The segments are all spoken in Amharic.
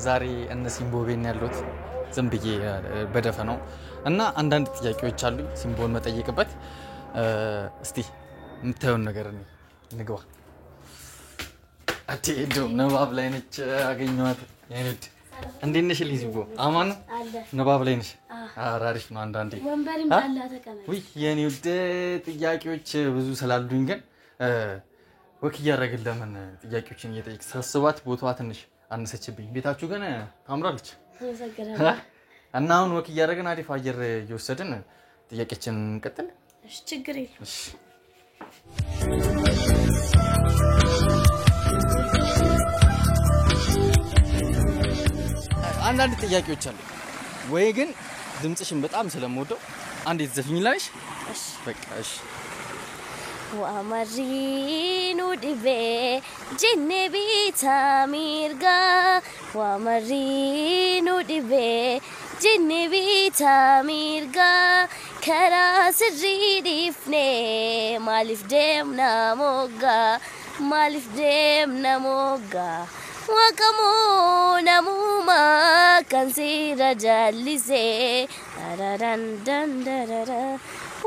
ዛሬ እነ ሲምቦ ቤን ያሉት ዝም ብዬ በደፈነው እና አንዳንድ ጥያቄዎች አሉኝ ሲምቦን መጠየቅበት እስቲ የምታዩን ነገር እንግባ አትሄዱ ነባብ ላይ ነች አገኘኋት የኔት እንዴት ነሽ ሲምቦ አማን ነባብ ላይ ነሽ አራሪፍ ነው አንዳንዴ ወንበርም ባላ ተቀመጥ ወይ የኔት ጥያቄዎች ብዙ ስላሉኝ ግን ወክ እያደረግን ለምን ጥያቄዎችን እየጠየቅ ሳስባት ቦታዋ ትንሽ አነሰችብኝ ቤታችሁ ግን ታምራለች እና አሁን ወክ እያደረግን አሪፍ አየር እየወሰድን ጥያቄዎችን እንቀጥል እሺ ችግር የለም እሺ አንዳንድ ጥያቄዎች አሉ ወይ ግን ድምጽሽን በጣም ስለምወደው አንዴ ትዘፍኝላሽ እሺ በቃ እሺ وامرينو دبي جني بيتاميرغا وامرينو دبي جني بيتاميرغا كراس الريدفني مالف دمنا موغا مالف دمنا موغا وكمو نموما كان سيرا جالسي دان دان دان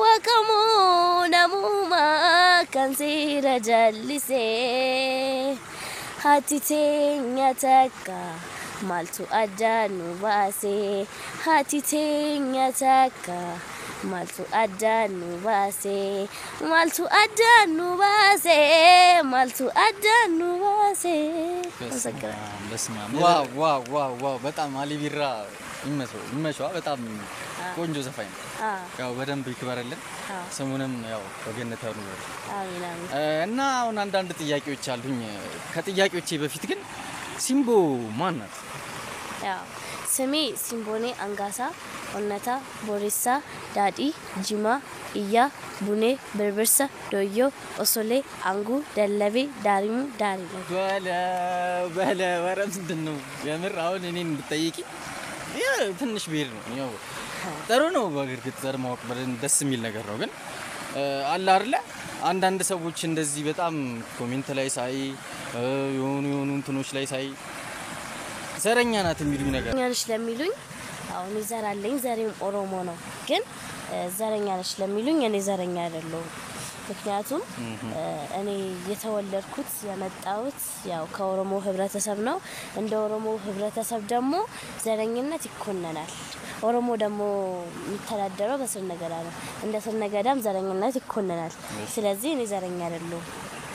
وكمو نموما كان سيرا جالسي هاتي تينيا تاكا مالتو أدانو باسي هاتي تينيا تاكا مالتو أدانو باسي مالتو أدانو باسي مالتو أدانو باسي واو واو واو واو በጣም አሊ ቢራ ይመቸው በጣም ቆንጆ ዘፋኝ ያው በደንብ ይክበረልን ስሙንም ያው በገነት ያውሉ አሜን አሜን እና አሁን አንዳንድ ጥያቄዎች አሉኝ ከጥያቄዎቼ በፊት ግን ሲምቦ ማን ናት ያው ስሜ ሲምቦኔ አንጋሳ ኦነታ ቦሪሳ ዳዲ ጂማ ኢያ ቡኔ በርበርሳ ዶዮ ኦሶሌ አንጉ ደለቤ ዳሪሙ ዳሪ በለ ወረም እንደነው የምር አሁን እኔን ብትጠይቂ ትንሽ ቢር ነው ያው ጥሩ ነው በግርግጥ ዘር ማወቅ ደስ የሚል ነገር ነው ግን አለ አይደለ አንዳንድ ሰዎች እንደዚህ በጣም ኮሜንት ላይ ሳይ የሆኑ እንትኖች ላይ ሳይ ዘረኛ ናት የሚሉኝ ነገር ያንሽ ለሚሉኝ አሁን ይዘራልኝ ዘሬም ኦሮሞ ነው ግን ዘረኛ ነሽ ለሚሉኝ እኔ ዘረኛ አይደለሁም ምክንያቱም እኔ የተወለድኩት የመጣሁት ያው ከኦሮሞ ህብረተሰብ ነው እንደ ኦሮሞ ህብረተሰብ ደግሞ ዘረኝነት ይኮነናል ኦሮሞ ደግሞ የሚተዳደረው በስር ነገዳ ነው እንደ ስር ነገዳም ዘረኝነት ይኮነናል ስለዚህ እኔ ዘረኛ አይደለሁም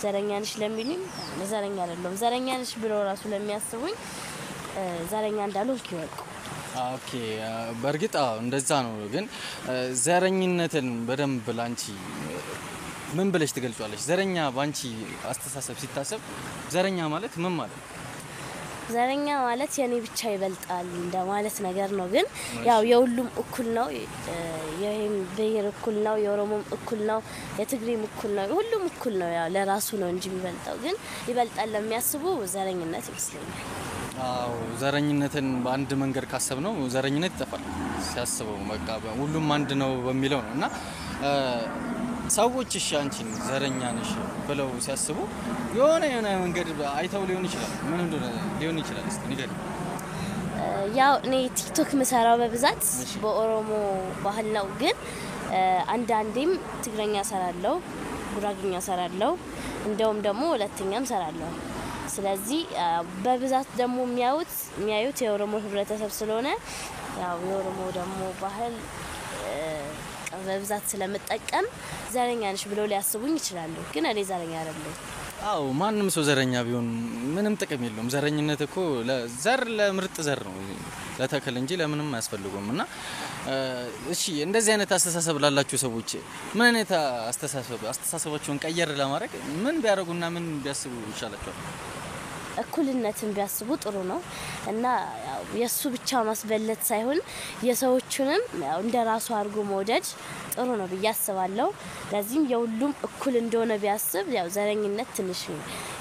ዘረኛ ነሽ ለሚሉኝ ዘረኛ አይደለሁም ዘረኛ ነሽ ብሎ ራሱ ለሚያስቡኝ ዘረኛ እንዳልሆንኩ ይወቁ ኦኬ በርግጥ እንደዛ ነው ግን ዘረኝነትን በደንብ ላንቺ ምን ብለሽ ትገልጫለሽ ዘረኛ ባንቺ አስተሳሰብ ሲታሰብ ዘረኛ ማለት ምን ማለት ዘረኛ ማለት የኔ ብቻ ይበልጣል እንደማለት ነገር ነው ግን ያው የሁሉም እኩል ነው የሄም ብሄር እኩል ነው የኦሮሞም እኩል ነው የትግሬም እኩል ነው ሁሉም እኩል ነው ያው ለራሱ ነው እንጂ የሚበልጣው ግን ይበልጣል ለሚያስቡ ዘረኝነት ይመስለኛል አው ዘረኝነትን በአንድ መንገድ ካሰብነው ዘረኝነት ይጠፋል ሲያስበው በቃ ሁሉም አንድ ነው በሚለው ነውና ሰዎች እሺ አንቺን ዘረኛ ነሽ ብለው ሲያስቡ የሆነ መንገድ አይተው ሊሆን ይችላል ምን እንደሆነ ሊሆን ይችላል እስቲ ንገሪ ያው እኔ ቲክቶክ መሰራው በብዛት በኦሮሞ ባህል ነው ግን አንዳንዴም ትግረኛ ሰራለው ጉራግኛ ሰራለው እንደውም ደግሞ ሁለተኛም ሰራለው ስለዚህ በብዛት ደግሞ የሚያዩት የኦሮሞ ህብረተሰብ ስለሆነ ያው የኦሮሞ ደግሞ ባህል በብዛት ስለምጠቀም ዘረኛ ነሽ ብለው ሊያስቡኝ ይችላሉ ግን እኔ ዘረኛ አይደለሁም አው ማንንም ሰው ዘረኛ ቢሆን ምንም ጥቅም የለውም ዘረኝነት እኮ ለዘር ለምርጥ ዘር ነው ለተከል እንጂ ለምንም አያስፈልጉምና እሺ እንደዚህ አይነት አስተሳሰብ ላላችሁ ሰዎች ምን አይነት አስተሳሰባቸውን ቀየር ለማድረግ ምን ቢያደርጉና ምን ቢያስቡ ይሻላችኋል እኩልነትን ቢያስቡ ጥሩ ነው እና ያው የሱ ብቻ ማስበለጥ ሳይሆን የሰዎቹንም ያው እንደራሱ አድርጎ መውደድ ጥሩ ነው በያስባለው ለዚህም የሁሉም እኩል እንደሆነ ቢያስብ ያው ዘረኝነት ትንሽ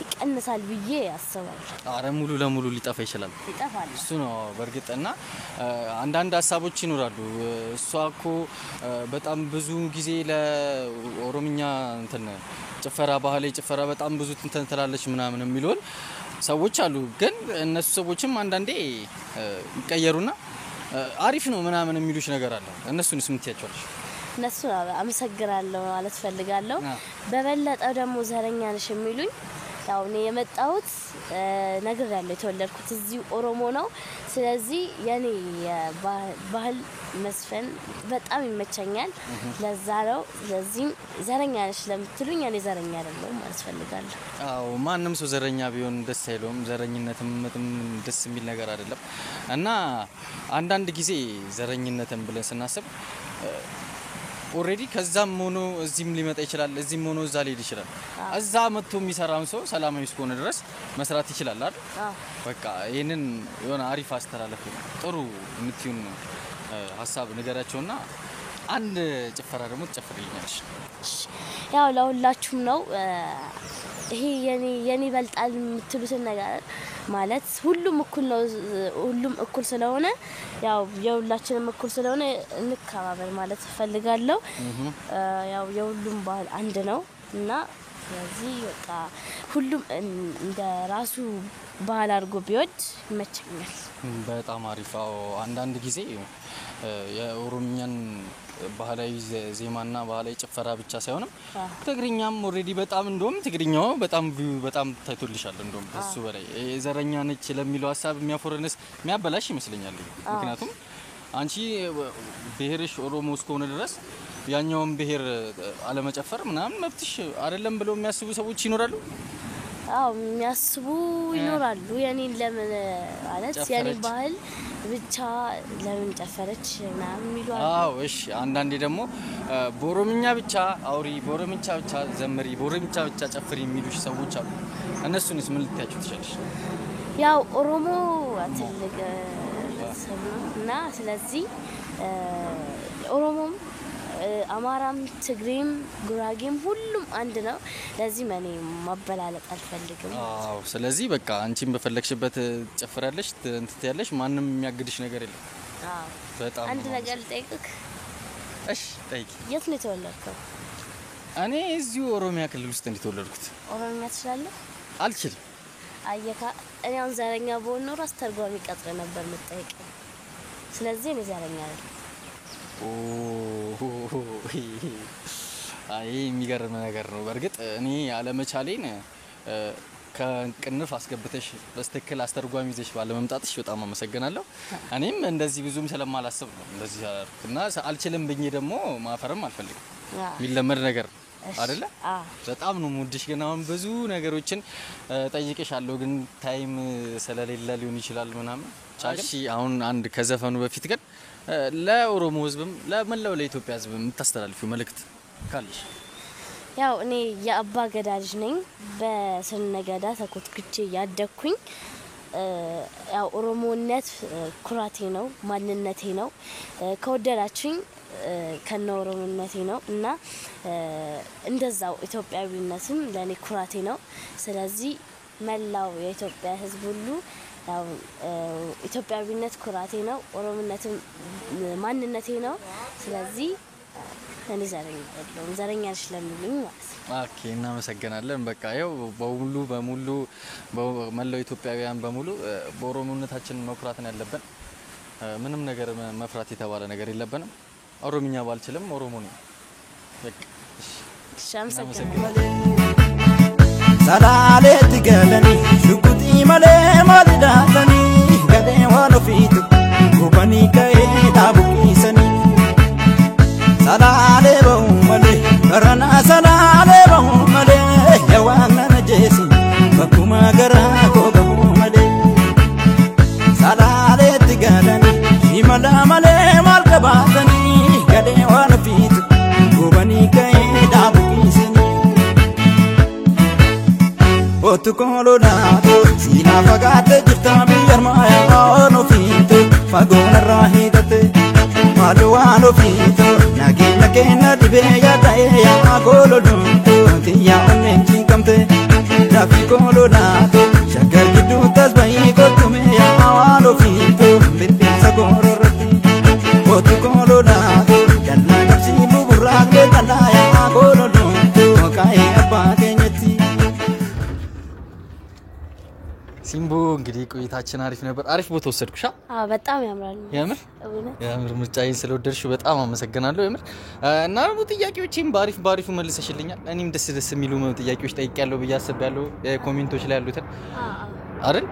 ይቀንሳል ብዬ ያስባል አረ ሙሉ ለሙሉ ሊጠፋ ይችላል ይጠፋል እሱ ነው በርግጥና አንዳንድ ሐሳቦች ይኖራሉ እሷኮ በጣም ብዙ ጊዜ ለኦሮሚኛ እንትን ጭፈራ ባህላዊ ጭፈራ በጣም ብዙ እንትን ትላለች ምናምን የሚሉን ሰዎች አሉ ግን እነሱ ሰዎችም አንዳንዴ ይቀየሩና አሪፍ ነው ምናምን የሚሉሽ ነገር አለ እነሱንስ ምን ትያቸዋለሽ እነሱ አመሰግናለሁ ማለት ፈልጋለሁ በበለጠው ደግሞ ዘረኛ ነሽ የሚሉኝ ያው እኔ የመጣሁት ነገር ያለው የተወለድኩት እዚህ ኦሮሞ ነው ስለዚህ የኔ ባህል መስፈን በጣም ይመቸኛል ለዛ ነው ስለዚህ ዘረኛ ነሽ ለምትሉኝ እኔ ዘረኛ አይደለሁም ማለት ፈልጋለሁ አዎ ማንንም ሰው ዘረኛ ቢሆን ደስ አይለውም ዘረኝነትም ደስ የሚል ነገር አይደለም እና አንዳንድ ጊዜ ዘረኝነትን ብለን ስናስብ ኦሬዲ ከዛም ሆኖ እዚህም ሊመጣ ይችላል እዚህም ሆኖ እዛ ሊሄድ ይችላል እዛ መጥቶ የሚሰራም ሰው ሰላማዊ እስከሆነ ድረስ መስራት ይችላል አይደል በቃ ይሄንን የሆነ አሪፍ አስተላለፍ ጥሩ የምትዩን ሐሳብ ንገራቸውና አንድ ጭፈራ ደግሞ ተጨፍርልኛለሽ ያው ለሁላችሁም ነው ይሄ የኔ በልጣል የምትሉት ነገር ማለት ሁሉም እኩል ነው ሁሉም እኩል ስለሆነ ያው የሁላችንም እኩል ስለሆነ እንከባበር ማለት ፈልጋለሁ ያው የሁሉም ባህል አንድ ነው እና ስለዚህ በቃ ሁሉም እንደ ራሱ ባህል አድርጎ ቢወድ ይመቸኛል በጣም አሪፋው አንዳንድ ጊዜ የኦሮሚያን ባህላዊ ዜማና ባህላዊ ጭፈራ ብቻ ሳይሆንም ትግርኛም ኦሬዲ በጣም እንደውም ትግርኛው በጣም ታይቶልሻል እንደውም እሱ በላይ ዘረኛ ነች ለሚለው ሐሳብ የሚያፎረንስ የሚያበላሽ ይመስለኛል ምክንያቱም አንቺ ብሄርሽ ኦሮሞ እስከሆነ ድረስ ያኛውን ብሄር አለመጨፈር ምናምን መብትሽ አይደለም ብለው የሚያስቡ ሰዎች ይኖራሉ አው የሚያስቡ ይኖራሉ የኔን ለምን ማለት የኔ ባህል ብቻ ለምን ጨፈረች ምናምን ይሏል አው እሺ አንዳንዴ ደግሞ በኦሮምኛ ብቻ አውሪ በኦሮምኛ ብቻ ዘምሪ በኦሮምኛ ብቻ ጨፍሪ የሚሉሽ ሰዎች አሉ እነሱንስ ምን ልታያቸው ትችላለሽ ያው ኦሮሞ አትልቅ ሰብና ስለዚህ ኦሮሞም አማራም ትግሬም ጉራጌም ሁሉም አንድ ነው ለዚህ ማኔ ማበላለጥ አልፈልግም አዎ ስለዚህ በቃ አንቺም በፈለክሽበት ጨፍራለሽ እንትያለሽ ማንንም የሚያግድሽ ነገር የለም አዎ በጣም አንድ ነገር ልጠይቅክ እሺ ጠይቂ የት ነው የተወለድከው እኔ እዚሁ ኦሮሚያ ክልል ውስጥ እንደተወለድኩት ኦሮሚያ ትችላለህ አልችልም አየካ እኔ አሁን ዘረኛ በሆነ ነው ራስ ተርጓሚ ቀጥረ ነበር ልጠይቅ ስለዚህ እኔ ዘረኛ ነኝ አይ የሚገርም ነገር ነው በርግጥ እኔ አለመቻሌን ከቅንፍ አስገብተሽ በስተክል አስተርጓሚ ይዘሽ ባለ መምጣትሽ በጣም አመሰግናለሁ እኔም እንደዚህ ብዙም ስለማላስብ ነው እንደዚህ እና አልችልም ብዬ ደግሞ ማፈርም አልፈልግም የሚለመድ ነገር አይደለ በጣም ነው ሙድሽ ግን አሁን ብዙ ነገሮችን ጠይቄሻለሁ ግን ታይም ስለሌለ ሊሆን ይችላል ምናምን ቻሺ አሁን አንድ ከዘፈኑ በፊት ግን ለኦሮሞ ህዝብም ለመላው ለኢትዮጵያ ህዝብ የምታስተላልፊው መልእክት ካለሽ ያው እኔ የአባ ገዳ ልጅ ነኝ በስነገዳ ተኮትኩቼ ያደኩኝ ያው ኦሮሞነት ኩራቴ ነው ማንነቴ ነው ከወደዳችሁኝ ከነኦሮሞነቴ ነው እና እንደዛው ኢትዮጵያዊነትም ለኔ ኩራቴ ነው ስለዚህ መላው የኢትዮጵያ ህዝብ ሁሉ ያው ኢትዮጵያዊነት ኩራቴ ነው ኦሮሞነትም ማንነቴ ነው ስለዚህ እኔ ዘረኛ ነሽ ለሚሉኝ ማለት ኦኬ እናመሰግናለን በቃ ያው በሙሉ መላው ኢትዮጵያውያን በሙሉ በኦሮሞነታችን መኩራት ነው ያለብን ምንም ነገር መፍራት የተባለ ነገር የለብንም ኦሮምኛ ባልችልም ኦሮሞ ነኝ በቃ Salale tigalani shukuti male madidatani gade wano fitu kubani kae tabukisani Salale bahu male karana salale bahu male yawana najesi bakuma gara ko bahu male Salale tigalani shimala male markabatani gade wano fitu kubani kae tabukisani Otu kolonado sina fagate jirta biyarmaya no fito fagona rahidate maluano fito nagina kena dibeya daya kolonto tiya onenchi kamte dafi kolonado shagar gidu tasbai kotume ya no fito bitsa gororati Otu kolonado dalla gapsi buburage dalla ya kolonto kai apagenyati ቆይታችን አሪፍ ነበር አሪፍ ቦታ ወሰድኩሽ በጣም ያምራል የምር ምርጫዬን ስለወደድሽው በጣም አመሰግናለሁ የምር እና ደግሞ ጥያቄዎቼም ባሪፉ መልሰሽልኛል እኔም ደስ የሚሉ ጥያቄዎች ጠይቄያለሁ ብዬ አስቤያለሁ ኮሜንቶች ላይ ያሉትን አይደል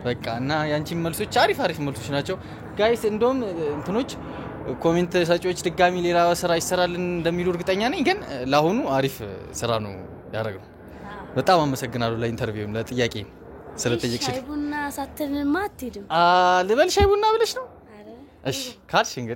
በቃ እና ያንቺም መልሶች አሪፍ መልሶች ናቸው ጋይስ እንደውም እንትኖች ኮሜንት ሰጪዎች ድጋሚ ሌላ ስራ ይሰራልን እንደሚሉ እርግጠኛ ነኝ ግን ለአሁኑ አሪፍ ስራ ነው ያደረግነው በጣም አመሰግናለሁ ለኢንተርቪውም ለጥያቄ ስለጠየቅሽ ሻይ ቡና ሳትልማ አትሄድም ልበል ሻይ ቡና ብለሽ ነው እሺ ካልሽ